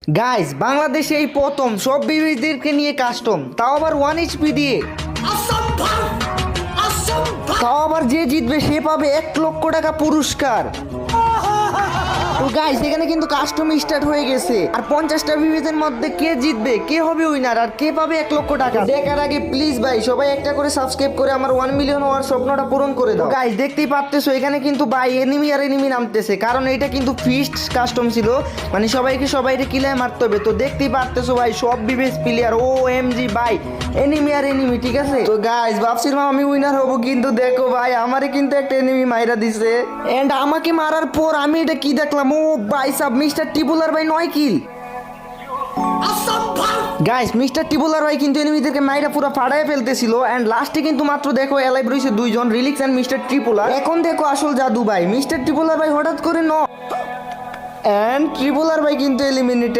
Guys, বাংলাদেশে এই প্রথম সব বিবিদেরকে নিয়ে কাস্টম, তাও আবার 1 এইচপি দিয়ে। তাও আবার যে জিতবে সে পাবে 1 লক্ষ টাকা পুরস্কার। তো গাইস, এখানে কিন্তু কাস্টম স্টার্ট হয়ে গেছে। আর 50টা বিবিদের মধ্যে কে জিতবে, কে হবে উইনার, আর কে পাবে 1 লক্ষ টাকা দেখার আগে প্লিজ ভাই সবাই একটা করে সাবস্ক্রাইব করে আমার 1 মিলিয়ন হওয়ার স্বপ্নটা পূরণ করে দাও। গাইস, দেখতেই পারতেছো এখানে কিন্তু ভাই এনিমি আর এনিমি নামতেছে, কারণ এটা কিন্তু ফিস্ট কাস্টম ছিল, মানে সবাইকে কিলায় মারতে হবে। তো দেখতেই পারতেছো ভাই সব বিবেস প্লেয়ার ও এমজি ভাই এনিমি আর এনিমি, ঠিক আছে। তো গাইস, ভাবছিলাম আমি উইনার হব, কিন্তু দেখো ভাই আমারে কিন্তু একটা এনিমি মাইরা দিছে। এন্ড আমাকে মারার পর আমি এটা কি দেখলাম, ও ভাই সাব মিস্টার টিবুলার ভাই 9 কিল। গাইস, মিস্টার টিবুলার ভাই কিন্তু এনিমিদেরকে মাইরা পুরো ফাড়ায় ফেলতেছিল। এন্ড লাস্টে কিন্তু মাত্র দেখো এলাইভ রইছে 2 জন, রিলিক্স এন্ড মিস্টার ট্রিপুলার। এখন দেখো আসল জাদু ভাই, মিস্টার ট্রিপুলার ভাই হঠাৎ করে এন্ড ট্রিপুলার ভাই কিন্তু এলিমিনেটেড।